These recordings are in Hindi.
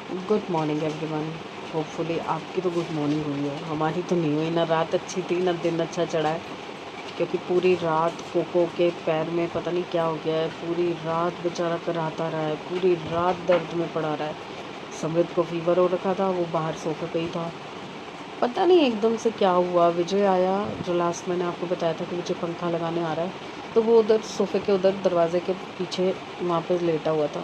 Good morning everyone. होपफुली आपकी तो गुड मॉर्निंग हुई हो, हमारी तो नहीं हुई। ना रात अच्छी थी ना दिन अच्छा चढ़ा है, क्योंकि पूरी रात कोको के पैर में पता नहीं क्या हो गया है। पूरी रात बेचारा कराता रहा है, पूरी रात दर्द में पड़ा रहा है। समृद्ध को फीवर हो रखा था, वो बाहर सोफे पे ही था। पता नहीं एकदम से क्या हुआ। विजय आया, जो लास्ट मैंने आपको बताया था कि विजय पंखा लगाने आ रहा है, तो वो उधर सोफे के उधर दरवाजे के पीछे वहाँ पे लेटा हुआ था।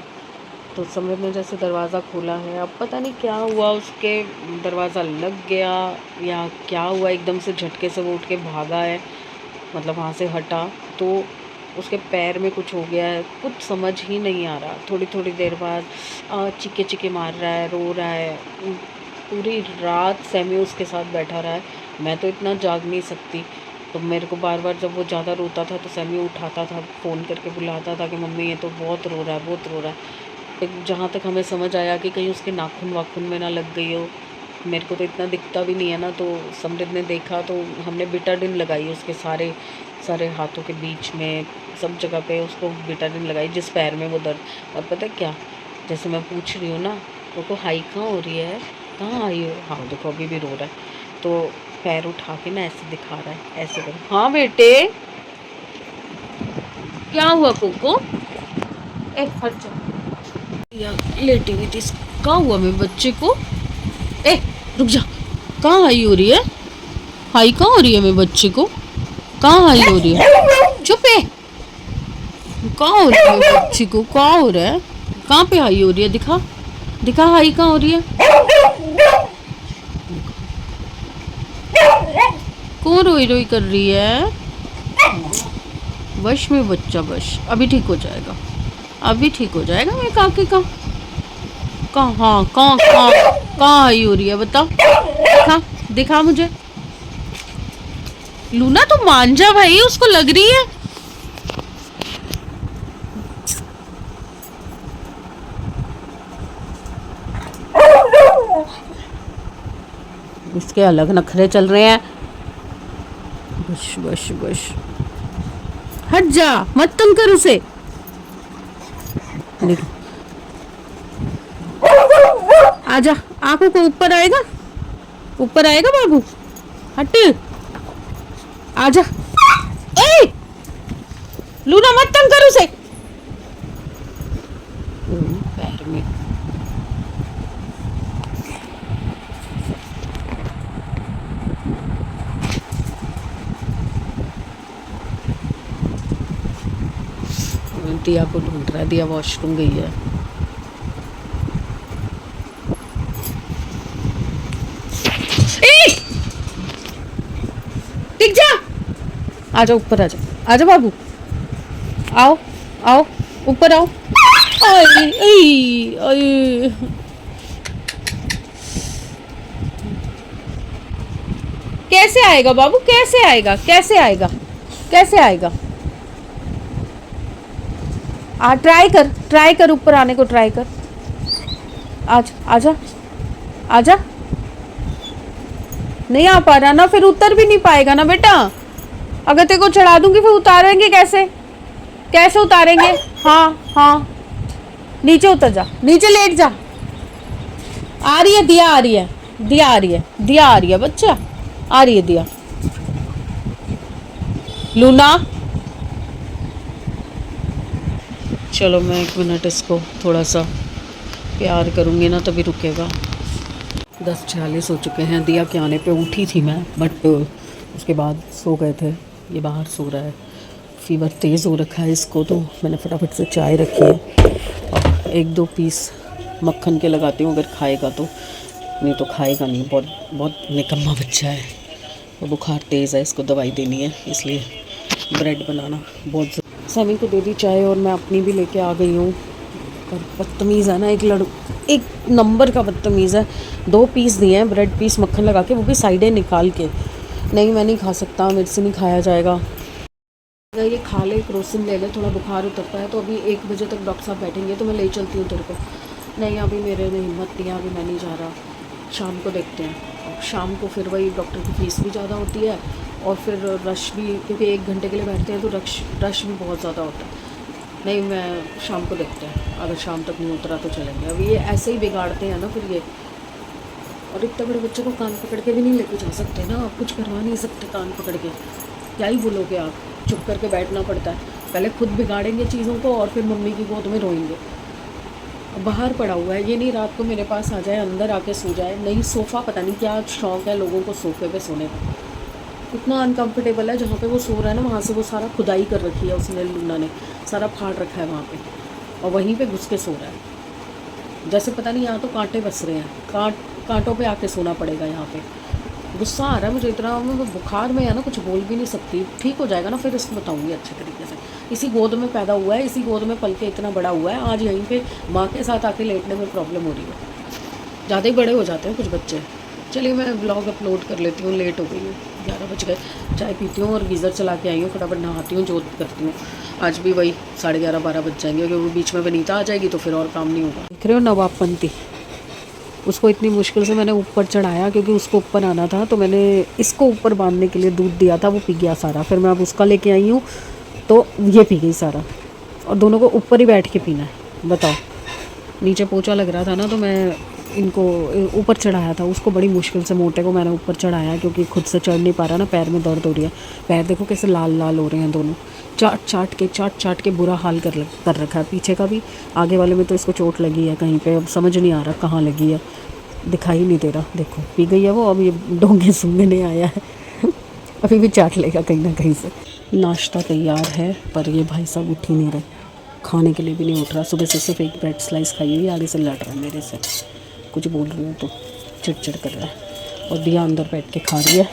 तो समृद्ध ने जैसे दरवाज़ा खोला है, अब पता नहीं क्या हुआ, उसके दरवाज़ा लग गया या क्या हुआ, एकदम से झटके से वो उठ के भागा है, मतलब वहाँ से हटा। तो उसके पैर में कुछ हो गया है, कुछ समझ ही नहीं आ रहा। थोड़ी थोड़ी देर बाद चीखे चीखे मार रहा है, रो रहा है। पूरी रात सैमी उसके साथ बैठा रहा है। मैं तो इतना जाग नहीं सकती, तो मेरे को बार बार जब वो ज़्यादा रोता था तो सैमी उठाता था, फ़ोन करके बुलाता था कि मम्मी ये तो बहुत रो रहा है, बहुत रो रहा है। जहाँ तक हमें समझ आया कि कहीं उसके नाखून वाखून में ना लग गई हो। मेरे को तो इतना दिखता भी नहीं है ना, तो समृद्ध ने देखा तो हमने बिटाडिन लगाई उसके सारे सारे हाथों के बीच में, सब जगह पे उसको बिटाडिन लगाई, जिस पैर में वो दर्द। और पता है क्या, जैसे मैं पूछ रही हूँ ना, वो हाई कहाँ हो रही है, कहाँ आई हो, हाँ देखो अभी भी रो रहा है। तो पैर उठा के ना ऐसे दिखा रहा है, ऐसे करो, हाँ बेटे क्या हुआ कोको, ए हट जा। या लेटी हुई थी, कहाँ हुआ मेरे बच्चे को, ए रुक जा, कहाँ हाई हो रही है, हाई कहाँ हो रही है मेरे बच्चे को, कहाँ हाई हो रही है, चुप है, कहाँ हो रही है मेरे बच्चे को, कहाँ हो रहा है, कहाँ पे हाई हो रही है, दिखा दिखा हाई कहाँ हो रही है, कौन रोई रोई कर रही है, बश में बच्चा बश, अभी ठीक हो जाएगा, अभी ठीक हो जाएगा। मैं काके का कहाँ, हाँ कहाँ कहाँ कहाँ आई हो रही है, बताओ, दिखा दिखा मुझे। लूना तो मान जा भाई, उसको लग रही है। इसके अलग नखरे चल रहे हैं। बश बश बश, हट जा, मत तंग कर उसे। देखो आजा, आंखों को ऊपर आएगा, ऊपर आएगा बाबू, हट, आजा। ए लूना मत तंग कर उसे। पैर में दिया को ढूंढ रहा है, दिया वॉशरूम गई है। टिक जा, आजा ऊपर, आजा आजा बाबू, आओ आओ ऊपर आओ। आई आई आई, कैसे आएगा बाबू, कैसे आएगा, कैसे आएगा, कैसे आएगा, ट्राई कर ऊपर आने को, ट्राई कर, आजा आजा आजा। नहीं आ पा रहा ना, फिर उतर भी नहीं पाएगा ना बेटा। अगर तेरे को चढ़ा दूंगी फिर उतारेंगे कैसे, कैसे उतारेंगे, हाँ हाँ नीचे उतर जा, नीचे लेट जा। आ रही है दिया, आ रही है दिया, आ रही है दिया, आ रही है बच्चा, आ रही है दिया। लूना चलो मैं 1 मिनट इसको थोड़ा सा प्यार करूँगी ना तभी रुकेगा। 10:46 हो चुके हैं। दिया के आने पे उठी थी मैं, बट उसके बाद सो गए थे। ये बाहर सो रहा है, फीवर तेज़ हो रखा है इसको, तो मैंने फटाफट से चाय रखी है और 1-2 पीस मक्खन के लगाती हूँ, अगर खाएगा तो, नहीं तो खाएगा नहीं। बहुत बहुत निकम्मा बच्चा है, और बुखार तेज़ है, इसको दवाई देनी है, इसलिए ब्रेड बनाना बहुत। सैमी को दे दी चाय और मैं अपनी भी लेके आ गई हूँ। पर बदतमीज़ है ना, एक नंबर का बदतमीज़ है। 2 पीस दिए हैं ब्रेड पीस मक्खन लगा के, वो भी साइडें निकाल के। नहीं मैं नहीं खा सकता, मेरे से नहीं खाया जाएगा। अगर ये खा ले, क्रोसिन ले ले, थोड़ा बुखार उतरता है तो अभी 1 बजे तक डॉक्टर साहब बैठेंगे तो मैं ले चलती हूँ तेरे को। नहीं अभी मेरे में हिम्मत नहीं है, अभी मैं नहीं जा रहा, शाम को देखते हैं। और शाम को फिर वही, डॉक्टर की फ़ीस भी ज़्यादा होती है और फिर रश भी, क्योंकि 1 घंटे के लिए बैठते हैं तो रश भी बहुत ज़्यादा होता है। नहीं, मैं शाम को देखते हैं, अगर शाम तक नहीं उतरा तो चलेंगे। अभी ये ऐसे ही बिगाड़ते हैं ना फिर ये। और इतने बड़े बच्चे को कान पकड़ के भी नहीं लेके जा सकते ना, आप कुछ करवा नहीं सकते कान पकड़ के, क्या ही बोलोगे आप, चुप करके बैठना पड़ता है। पहले खुद बिगाड़ेंगे चीज़ों को और फिर मम्मी की गोद में रोएंगे। बाहर पड़ा हुआ है, ये नहीं रात को मेरे पास आ जाए, अंदर आके सो जाए। नहीं, सोफ़ा पता नहीं क्या शौक़ है लोगों को सोफ़े पे सोने का, इतना अनकम्फर्टेबल है। जहाँ पे वो सो रहा है ना, वहाँ से वो सारा खुदाई कर रखी है उसने, लूना ने सारा फाड़ रखा है वहाँ पे, और वहीं पे घुस के सो रहा है। जैसे पता नहीं यहाँ तो कांटे बस रहे हैं, कांटों पे आके सोना पड़ेगा यहाँ पे। गुस्सा आ रहा है मुझे इतना, मैं बुखार में है ना, कुछ बोल भी नहीं सकती। ठीक हो जाएगा ना फिर इसको बताऊँगी अच्छे तरीके से। इसी गोद में पैदा हुआ है, इसी गोद में पल के इतना बड़ा हुआ है, आज यहीं पे माँ के साथ आके लेटने में प्रॉब्लम हो रही है। ज़्यादा ही बड़े हो जाते हैं कुछ बच्चे। चलिए मैं ब्लॉग अपलोड कर लेती हूँ, लेट हो गई है, 11 बज गए। चाय पीती हूँ और गीज़र चला के आई हूँ, फटाफट नहाती हूँ, जोत करती हूँ। आज भी वही 11:30-12 बज जाएंगे, क्योंकि बीच में वनीता आ जाएगी तो फिर और काम नहीं होगा। देख रहे हो नवाबपंती, उसको इतनी मुश्किल से मैंने ऊपर चढ़ाया, क्योंकि उसको ऊपर आना था, तो मैंने इसको ऊपर बांधने के लिए दूध दिया था, वो पी गया सारा। फिर मैं अब उसका लेके आई हूँ तो ये पी गई सारा, और दोनों को ऊपर ही बैठ के पीना है। बताओ, नीचे पोछा लग रहा था ना, तो मैं इनको ऊपर चढ़ाया था। उसको बड़ी मुश्किल से, मोटे को मैंने ऊपर चढ़ाया, क्योंकि खुद से चढ़ नहीं पा रहा ना, पैर में दर्द हो रही है। पैर देखो कैसे लाल लाल हो रहे हैं दोनों, चाट चाट के बुरा हाल कर रखा है। पीछे का भी, आगे वाले में तो इसको चोट लगी है कहीं पे, अब समझ नहीं आ रहा कहाँ लगी है, दिखाई नहीं दे रहा। देखो पी गई है वो, अब ये डोंगे सूंघने आया है अभी भी चाट लेगा कहीं ना कहीं से। नाश्ता तैयार है, पर ये भाई साहब उठ ही नहीं रहे, खाने के लिए भी नहीं उठ रहा। सुबह से सिर्फ एक ब्रेड स्लाइस खाई हुई, आगे से लड़ रहा है मेरे से, कुछ बोल रही हूँ तो चिड़चिड़ कर रहा है। और दिया अंदर बैठ के खा रही है,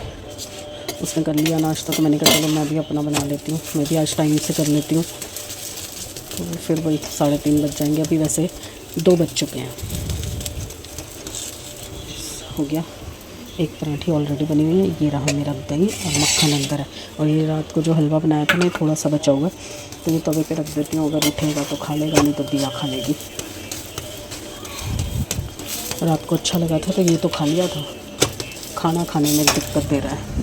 उसने कर लिया नाश्ता, तो मैंने कहा चलो मैं भी अपना बना लेती हूँ, मैं भी आज टाइम से कर लेती हूँ। तो फिर वही 3:30 बज जाएंगे। अभी वैसे 2 बज चुके हैं। हो गया, एक पराठी ऑलरेडी बनी हुई है, ये रहा मेरा दही और मक्खन अंदर है। और ये रात को जो हलवा बनाया था ना, थोड़ा सा बचा हुआ है, तो ये तवे पे रख देती हूँ, अगर उठेगा तो खा लेगा, नहीं तो दिया खा लेगी। रात को अच्छा लगा था तो ये तो खा लिया था, खाना खाने में दिक्कत दे रहा है।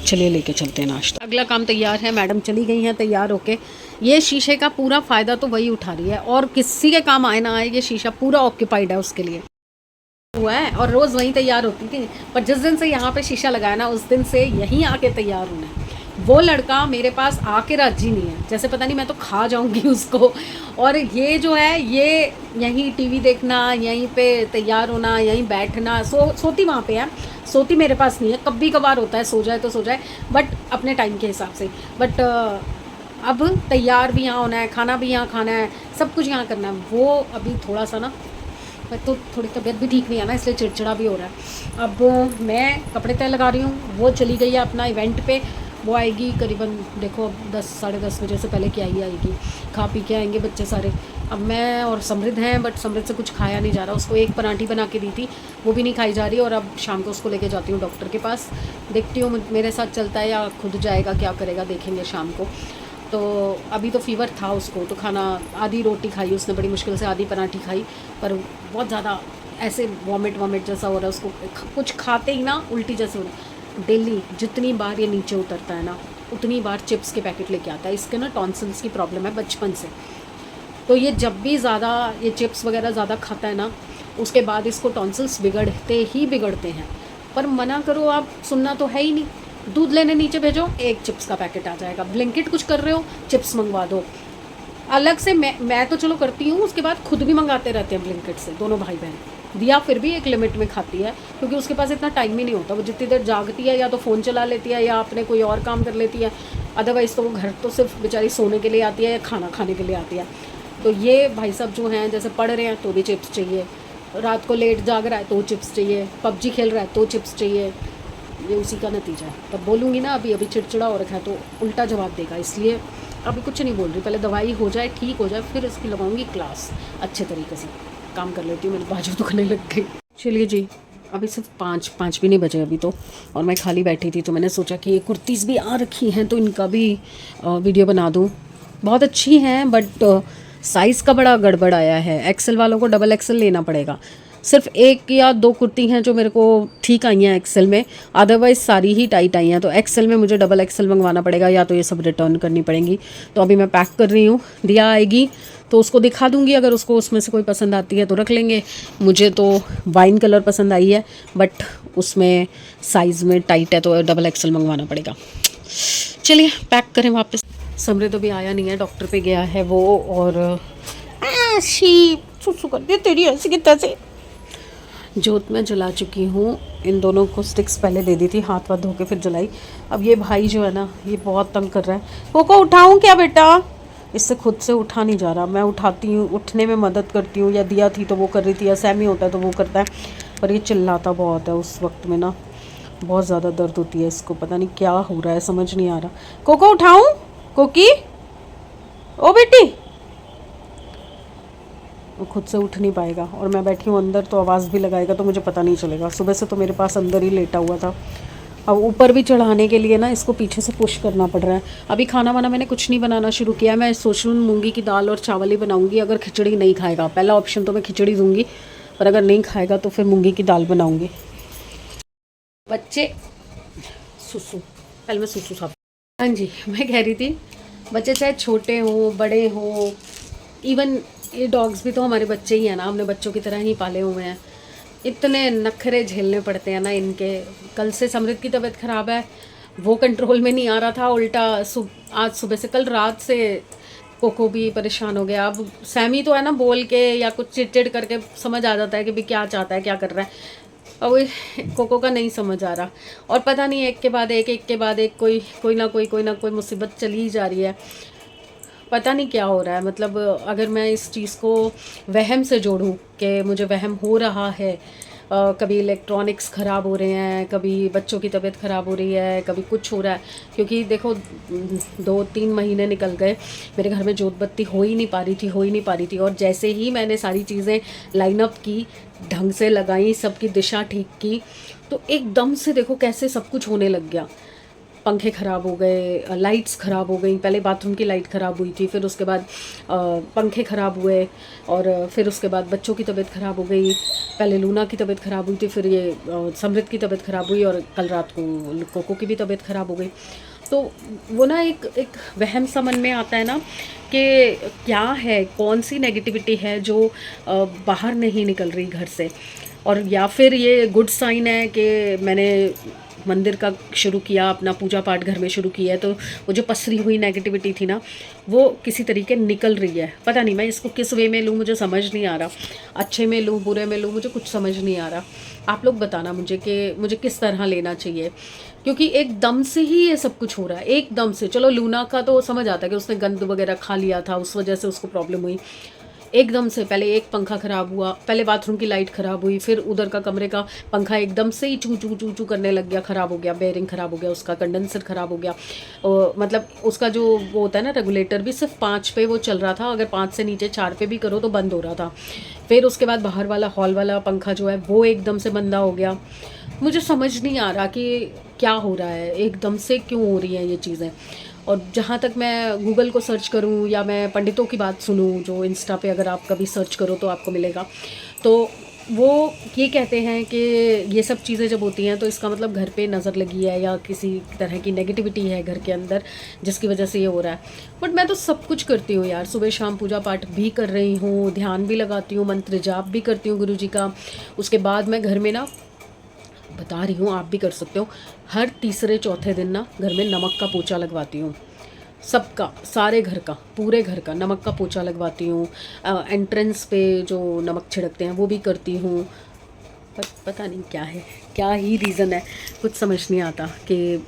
चलिए लेके चलते हैं नाश्ता। अगला काम तैयार है, मैडम चली गई हैं तैयार होके। ये शीशे का पूरा फ़ायदा तो वही उठा रही है, और किसी के काम आए ना आए, ये शीशा पूरा ऑक्यूपाइड है उसके लिए हुआ है। और रोज़ वहीं तैयार होती थी, पर जिस दिन से यहाँ पे शीशा लगाया ना, उस दिन से यहीं आके तैयार होना है। वो लड़का मेरे पास आके राजी नहीं है, जैसे पता नहीं मैं तो खा जाऊंगी उसको। और ये जो है, ये यहीं टीवी देखना, यहीं पे तैयार होना, यहीं बैठना, सोती वहाँ पे है, सोती मेरे पास नहीं है। कभी कभार होता है सो जाए तो सो जाए, बट अपने टाइम के हिसाब से। बट अब तैयार भी यहाँ होना है, खाना भी यहाँ खाना है, सब कुछ यहाँ करना है। वो अभी थोड़ा सा ना, तो थोड़ी तबीयत भी ठीक नहीं है ना, इसलिए चिड़चिड़ा भी हो रहा है। अब मैं कपड़े तय लगा रही हूँ, वो चली गई है अपना इवेंट पे। वो आएगी करीबन, देखो 10 साढ़े 10 बजे से पहले क्या ही आएगी, खा पी के आएंगे बच्चे सारे। अब मैं और समृद्ध हैं, बट समृद्ध से कुछ खाया नहीं जा रहा। उसको एक पराठी बना के दी थी, वो भी नहीं खाई जा रही। और अब शाम को उसको लेके जाती हूँ डॉक्टर के पास, देखती हूँ मेरे साथ चलता है या खुद जाएगा, क्या करेगा देखेंगे शाम को। तो अभी तो फीवर था उसको, तो खाना आधी रोटी खाई उसने, बड़ी मुश्किल से आधी पराठी खाई, पर बहुत ज़्यादा ऐसे वॉमिट जैसा हो रहा है उसको, कुछ खाते ही ना उल्टी जैसे हो रहा है। डेली जितनी बार ये नीचे उतरता है ना, उतनी बार चिप्स के पैकेट लेके आता है। इसके ना टॉन्सिल्स की प्रॉब्लम है बचपन से, तो ये जब भी ज़्यादा ये चिप्स वगैरह ज़्यादा खाता है ना, उसके बाद इसको टॉन्सिल्स बिगड़ते हैं। पर मना करो आप, सुनना तो है ही नहीं। दूध लेने नीचे भेजो, एक चिप्स का पैकेट आ जाएगा। ब्लिंकिट कुछ कर रहे हो, चिप्स मंगवा दो अलग से। मैं तो चलो करती हूँ, उसके बाद खुद भी मंगाते रहते हैं ब्लिंकिट से, दोनों भाई बहन। दिया फिर भी एक लिमिट में खाती है, क्योंकि उसके पास इतना टाइम ही नहीं होता। वो जितनी देर जागती है, या तो फ़ोन चला लेती है, या अपने कोई और काम कर लेती है। अदरवाइज़ तो वो घर तो सिर्फ बेचारी सोने के लिए आती है या खाना खाने के लिए आती है। तो ये भाई साहब जो हैं, जैसे पढ़ रहे हैं तो भी चिप्स चाहिए, रात को लेट जाग रहा है तो चिप्स चाहिए, पबजी खेल रहा है तो चिप्स चाहिए। ये उसी का नतीजा है। तब बोलूँगी ना, अभी चिड़चिड़ा हो रखा है तो उल्टा जवाब देगा, इसलिए अभी कुछ नहीं बोल रही। पहले दवाई हो जाए, ठीक हो जाए, फिर इसकी लगाऊंगी क्लास अच्छे तरीके से। काम कर लेती हूँ, मेरी बाजू दुखने लग गई। चलिए जी, अभी सिर्फ 5 भी नहीं बजे अभी तो, और मैं खाली बैठी थी, तो मैंने सोचा कि ये कुर्तीज़ भी आ रखी हैं तो इनका भी वीडियो बना दूँ। बहुत अच्छी हैं, बट साइज़ का बड़ा गड़बड़ आया है। एक्सेल वालों को डबल एक्सेल लेना पड़ेगा। सिर्फ एक या दो कुर्ती हैं जो मेरे को ठीक आई हैं एक्सेल में, अदरवाइज सारी ही टाइट आई हैं। तो एक्सेल में मुझे डबल एक्सेल मंगवाना पड़ेगा या तो ये सब रिटर्न करनी पड़ेंगी। तो अभी मैं पैक कर रही हूँ, दिया आएगी तो उसको दिखा दूँगी, अगर उसको उसमें से कोई पसंद आती है तो रख लेंगे। मुझे तो वाइन कलर पसंद आई है बट उसमें साइज़ में टाइट है तो डबल एक्सेल मंगवाना पड़ेगा। चलिए पैक करें वापस। समृद्ध अभी आया नहीं है, डॉक्टर पे गया है वो, और सुसु कर दिया तेरी ऐसी की तैसे। जोत मैं जला चुकी हूँ, इन दोनों को स्टिक्स पहले दे दी थी, हाथ वाथ धो के फिर जलाई। अब ये भाई जो है ना ये बहुत तंग कर रहा है। कोको उठाऊँ क्या बेटा? इससे खुद से उठा नहीं जा रहा। मैं उठाती हूँ, उठने में मदद करती हूँ, या दिया थी तो वो कर रही थी, या सैमी होता है तो वो करता है, पर ये चिल्लाता बहुत है। उस वक्त में ना बहुत ज़्यादा दर्द होती है इसको, पता नहीं क्या हो रहा है, समझ नहीं आ रहा। कोको उठाऊँ? कोकी ओ बेटी, वो खुद से उठ नहीं पाएगा, और मैं बैठी हूँ अंदर तो आवाज़ भी लगाएगा तो मुझे पता नहीं चलेगा। सुबह से तो मेरे पास अंदर ही लेटा हुआ था। अब ऊपर भी चढ़ाने के लिए ना इसको पीछे से पुश करना पड़ रहा है। अभी खाना वाना मैंने कुछ नहीं बनाना शुरू किया। मैं सोच रही हूँ मूंगी की दाल और चावल ही बनाऊँगी, अगर खिचड़ी नहीं खाएगा। पहला ऑप्शन तो मैं खिचड़ी दूँगी, पर अगर नहीं खाएगा तो फिर मूंगी की दाल बनाऊँगी। बच्चे सुसु, पहले मैं सुसु साफ। हाँ जी, मैं कह रही थी बच्चे चाहे छोटे हों बड़े हों, इवन ये डॉग्स भी तो हमारे बच्चे ही हैं ना, हमने बच्चों की तरह ही पाले हुए हैं। इतने नखरे झेलने पड़ते हैं ना इनके। कल से समृद्ध की तबीयत ख़राब है, वो कंट्रोल में नहीं आ रहा था, उल्टा आज सुबह से, कल रात से कोको भी परेशान हो गया। अब सैमी तो है ना, बोल के या कुछ चिड़चिड़ करके समझ आ जाता है कि भी क्या चाहता है, क्या कर रहा है। अब कोको का नहीं समझ आ रहा, और पता नहीं एक के बाद एक कोई ना कोई मुसीबत चली ही जा रही है। पता नहीं क्या हो रहा है। मतलब अगर मैं इस चीज़ को वहम से जोड़ूं कि मुझे वहम हो रहा है, कभी इलेक्ट्रॉनिक्स ख़राब हो रहे हैं, कभी बच्चों की तबीयत ख़राब हो रही है, कभी कुछ हो रहा है। क्योंकि देखो 2-3 महीने निकल गए, मेरे घर में जोत बत्ती हो ही नहीं पा रही थी। और जैसे ही मैंने सारी चीज़ें लाइन अप की, ढंग से लगाई, सबकी दिशा ठीक की, तो एकदम से देखो कैसे सब कुछ होने लग गया। पंखे ख़राब हो गए, लाइट्स ख़राब हो गई। पहले बाथरूम की लाइट ख़राब हुई थी, फिर उसके बाद पंखे ख़राब हुए, और फिर उसके बाद बच्चों की तबीयत ख़राब हो गई। पहले लूना की तबीयत ख़राब हुई थी, फिर ये समृद्ध की तबीयत ख़राब हुई, और कल रात को कोको की भी तबीयत ख़राब हो गई। तो वो ना एक वहम सा मन में आता है ना कि क्या है, कौन सी नेगेटिविटी है जो बाहर नहीं निकल रही घर से, और या फिर ये गुड साइन है कि मैंने मंदिर का शुरू किया, अपना पूजा पाठ घर में शुरू किया है, तो वो जो पसरी हुई नेगेटिविटी थी ना वो किसी तरीके निकल रही है। पता नहीं मैं इसको किस वे में लूँ, मुझे समझ नहीं आ रहा। अच्छे में लूँ, बुरे में लूँ, मुझे कुछ समझ नहीं आ रहा। आप लोग बताना मुझे कि मुझे किस तरह लेना चाहिए, क्योंकि एकदम से ही ये सब कुछ हो रहा है, एकदम से। चलो लूना का तो समझ आता है कि उसने गंद वगैरह खा लिया था, उस वजह से उसको प्रॉब्लम हुई। एकदम से पहले एक पंखा ख़राब हुआ, पहले बाथरूम की लाइट ख़राब हुई, फिर उधर का कमरे का पंखा एकदम से ही चू चू चू चू करने लग गया, ख़राब हो गया, बेयरिंग ख़राब हो गया, उसका कंडेंसर ख़राब हो गया। मतलब उसका जो वो होता है ना रेगुलेटर, भी सिर्फ 5 पे वो चल रहा था, अगर 5 से नीचे 4 पे भी करो तो बंद हो रहा था। फिर उसके बाद बाहर वाला हॉल वाला पंखा जो है वो एकदम से बंदा हो गया। मुझे समझ नहीं आ रहा कि क्या हो रहा है, एकदम से क्यों हो रही हैं ये चीज़ें। और जहाँ तक मैं गूगल को सर्च करूँ या मैं पंडितों की बात सुनूँ, जो इंस्टा पे अगर आप कभी सर्च करो तो आपको मिलेगा, तो वो ये कहते हैं कि ये सब चीज़ें जब होती हैं तो इसका मतलब घर पे नज़र लगी है या किसी तरह की नेगेटिविटी है घर के अंदर, जिसकी वजह से ये हो रहा है। बट मैं तो सब कुछ करती हूँ यार, सुबह शाम पूजा पाठ भी कर रही हूँ, ध्यान भी लगाती हूँ, मंत्र जाप भी करती हूँ गुरु जी का। उसके बाद मैं घर में ना, बता रही हूँ आप भी कर सकते हो, हर तीसरे चौथे दिन ना घर में नमक का पोछा लगवाती हूँ। सबका, सारे घर का, पूरे घर का नमक का पोछा लगवाती हूँ। एंट्रेंस पे जो नमक छिड़कते हैं वो भी करती हूँ। पता नहीं क्या है, क्या ही रीज़न है, कुछ समझ नहीं आता कि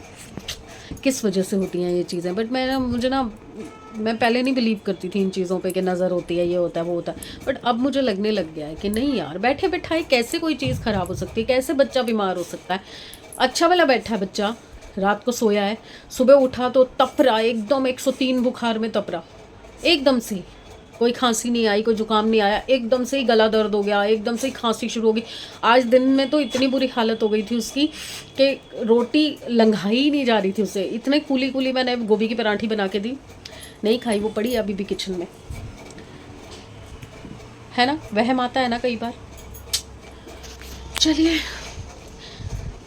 किस वजह से होती हैं ये चीज़ें। बट मैं पहले नहीं बिलीव करती थी इन चीज़ों पे कि नज़र होती है, ये होता है, वो होता है। बट अब मुझे लगने लग गया है कि नहीं यार, बैठे बैठाए कैसे कोई चीज़ ख़राब हो सकती है, कैसे बच्चा बीमार हो सकता है। अच्छा वाला बैठा है बच्चा, रात को सोया है, सुबह उठा तो तप रहा, एकदम 103 बुखार में तप रहा, एकदम से कोई खांसी नहीं आई, कोई जुकाम नहीं आया, एकदम से ही गला दर्द हो गया, एकदम से ही खांसी शुरू हो गई। आज दिन में तो इतनी बुरी हालत हो गई थी उसकी कि रोटी लंघाई ही नहीं जा रही थी उसे। इतने कूली कूली मैंने गोभी की पराठी बना के दी, नहीं खाई, वो पड़ी अभी भी किचन में है ना। वहम आता है ना कई बार। चलिए,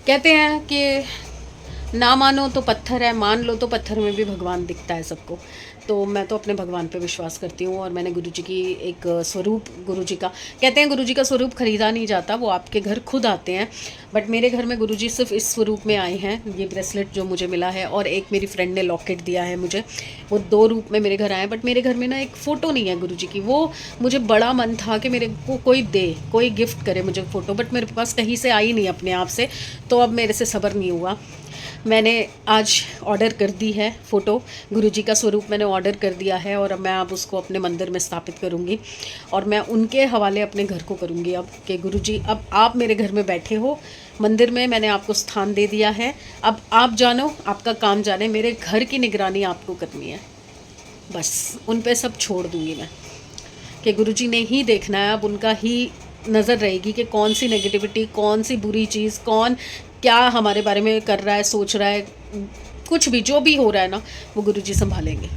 कहते हैं कि ना मानो तो पत्थर है, मान लो तो पत्थर में भी भगवान दिखता है सबको। तो मैं तो अपने भगवान पे विश्वास करती हूँ और मैंने गुरुजी की एक स्वरूप, गुरुजी का कहते हैं गुरुजी का स्वरूप खरीदा नहीं जाता, वो आपके घर खुद आते हैं। बट मेरे घर में गुरुजी सिर्फ इस स्वरूप में आए हैं। ये ब्रेसलेट जो मुझे मिला है और एक मेरी फ्रेंड ने लॉकेट दिया है मुझे, वो 2 रूप में मेरे घर आए। बट मेरे घर में ना एक फ़ोटो नहीं है गुरुजी की। वो मुझे बड़ा मन था कि मेरे को कोई दे, कोई गिफ्ट करे मुझे फ़ोटो, बट मेरे पास कहीं से आई नहीं अपने आप से। तो अब मेरे से सब्र नहीं हुआ, मैंने आज ऑर्डर कर दी है फ़ोटो। गुरुजी का स्वरूप मैंने ऑर्डर कर दिया है और अब मैं अब उसको अपने मंदिर में स्थापित करूँगी और मैं उनके हवाले अपने घर को करूँगी अब कि गुरुजी अब आप मेरे घर में बैठे हो, मंदिर में मैंने आपको स्थान दे दिया है, अब आप जानो, आपका काम जाने, मेरे घर की निगरानी आपको करनी है। बस उन पे सब छोड़ दूँगी मैं कि गुरुजी ने ही देखना है, अब उनका ही नज़र रहेगी कि कौन सी नेगेटिविटी, कौन सी बुरी चीज़, कौन क्या हमारे बारे में कर रहा है, सोच रहा है, कुछ भी जो भी हो रहा है ना, वो गुरुजी संभालेंगे।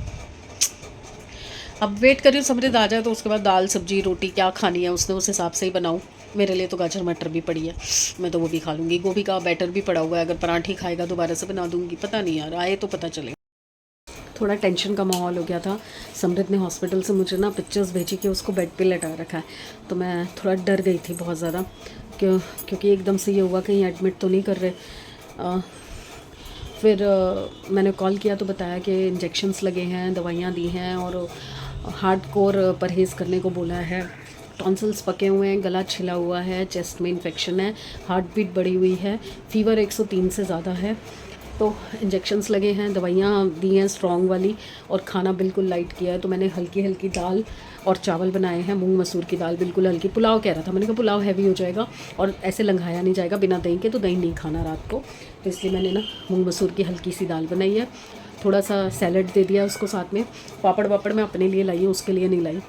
अब वेट कर रही हूँ समृद्ध आ जाए तो उसके बाद दाल सब्जी रोटी क्या खानी है उसने उस हिसाब से ही बनाऊँ। मेरे लिए तो गाजर मटर भी पड़ी है, मैं तो वो भी खा लूँगी। गोभी का बैटर भी पड़ा हुआ है, अगर पराठे खाएगा दोबारा से बना दूँगी। पता नहीं यार, आए तो पता चलेगा। थोड़ा टेंशन का माहौल हो गया था। समृद्ध ने हॉस्पिटल से मुझे ना पिक्चर्स भेजी कि उसको बेड पे लेटा रखा है, तो मैं थोड़ा डर गई थी बहुत ज़्यादा, क्योंकि एकदम से ये हुआ कहीं एडमिट तो नहीं कर रहे। फिर मैंने कॉल किया तो बताया कि इंजेक्शन्स लगे हैं, दवाइयाँ दी हैं और हार्डकोर परहेज़ करने को बोला है। टॉन्सिल्स पके हुए हैं, गला छिला हुआ है, चेस्ट में इन्फेक्शन है, हार्ट बीट बढ़ी हुई है, फीवर 103 से ज़्यादा है। तो इंजेक्शन्स लगे हैं, दवाइयाँ दी हैं स्ट्रॉन्ग वाली और खाना बिल्कुल लाइट किया है। तो मैंने हल्की हल्की दाल और चावल बनाए हैं, मूंग मसूर की दाल बिल्कुल हल्की। पुलाव कह रहा था, मैंने कहा पुलाव हैवी हो जाएगा और ऐसे लंघाया नहीं जाएगा बिना दही के, तो दही नहीं खाना रात को, तो इसलिए मैंने ना मूंग मसूर की हल्की सी दाल बनाई है। थोड़ा सा सैलड दे दिया उसको साथ में। पापड़ वापड़ मैं अपने लिए लाई हूँ, उसके लिए नहीं लाई।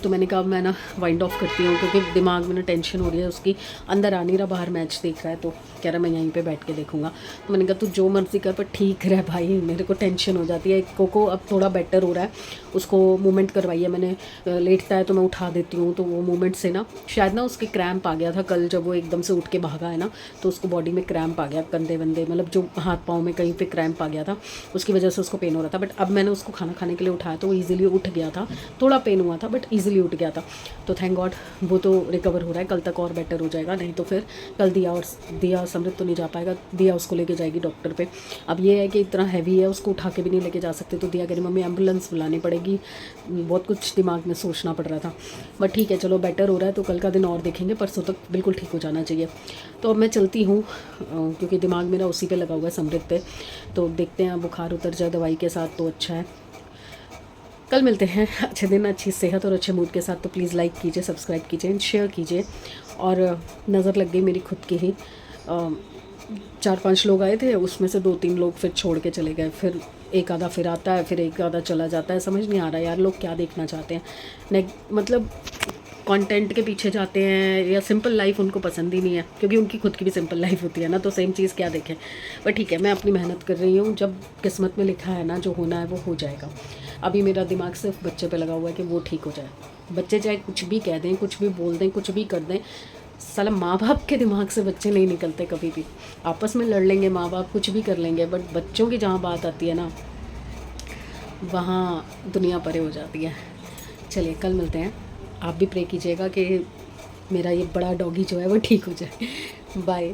तो मैंने कहा मैं ना वाइंड ऑफ करती हूँ क्योंकि दिमाग में ना टेंशन हो रही है उसकी। अंदर आ नहीं रहा, बाहर मैच देख रहा है, तो कह रहा मैं यहीं पे बैठ के देखूँगा। तो मैंने कहा तू जो मर्ज़ी कर पर ठीक रह भाई, मेरे को टेंशन हो जाती है। कोको अब थोड़ा बेटर हो रहा है, उसको मूवमेंट करवाई है मैंने। लेटता है तो मैं उठा देती हूँ, तो वो मूवमेंट से ना शायद ना उसके क्रैम्प आ गया था कल, जब वो एकदम से उठ के भागा है ना, तो उसको बॉडी में क्रैम्प आ गया, कंधे वंदे मतलब जो हाथ पाँव में कहीं पर क्रैम्प आ गया था, उसकी वजह से उसको पेन हो रहा था। बट अब मैंने उसको खाना खाने के लिए उठाया तो वो ईजिली उठ गया था। थोड़ा पेन हुआ था बट ईजिली उठ गया था, तो थैंक गॉड वो तो रिकवर हो रहा है। कल तक और बेटर हो जाएगा, नहीं तो फिर कल दिया समृद्ध तो नहीं जा पाएगा, दिया उसको लेके जाएगी डॉक्टर पे। अब ये है कि इतना हैवी है, उसको उठा के भी नहीं लेके जा सकते, तो दिया कह रही मम्मी एम्बुलेंस बुलानी पड़ेगी। बहुत कुछ दिमाग में सोचना पड़ रहा था, बट ठीक है चलो बेटर हो रहा है तो कल का दिन और देखेंगे, परसों तक बिल्कुल ठीक हो जाना चाहिए। तो अब मैं चलती हूँ क्योंकि दिमाग मेरा उसी पे लगा हुआ है, समृद्ध पे। तो देखते हैं बुखार उतर जाए दवाई के साथ तो अच्छा है। कल मिलते हैं अच्छे दिन, अच्छी सेहत और अच्छे मूड के साथ। तो प्लीज़ लाइक कीजिए, सब्सक्राइब कीजिए एंड शेयर कीजिए। और नज़र लग गई मेरी खुद की ही, 4-5 लोग आए थे, उसमें से 2-3 लोग फिर छोड़ के चले गए। फिर एक आधा फिर आता है, फिर एक आधा चला जाता है। समझ नहीं आ रहा यार लोग क्या देखना चाहते हैं। मतलब कंटेंट के पीछे जाते हैं या सिंपल लाइफ उनको पसंद ही नहीं है, क्योंकि उनकी खुद की भी सिंपल लाइफ होती है ना, तो सेम चीज़ क्या देखें। पर ठीक है, मैं अपनी मेहनत कर रही हूँ, जब किस्मत में लिखा है ना जो होना है वो हो जाएगा। अभी मेरा दिमाग सिर्फ बच्चे पे लगा हुआ है कि वो ठीक हो जाए। बच्चे चाहे कुछ भी कह दें, कुछ भी बोल दें, कुछ भी कर दें, साला माँ बाप के दिमाग से बच्चे नहीं निकलते कभी भी। आपस में लड़ लेंगे माँ बाप, कुछ भी कर लेंगे, बट बच्चों की जहाँ बात आती है ना, वहाँ दुनिया परे हो जाती है। चलिए कल मिलते हैं, आप भी प्रे कीजिएगा कि मेरा ये बड़ा डॉगी जो है वो ठीक हो जाए। बाय।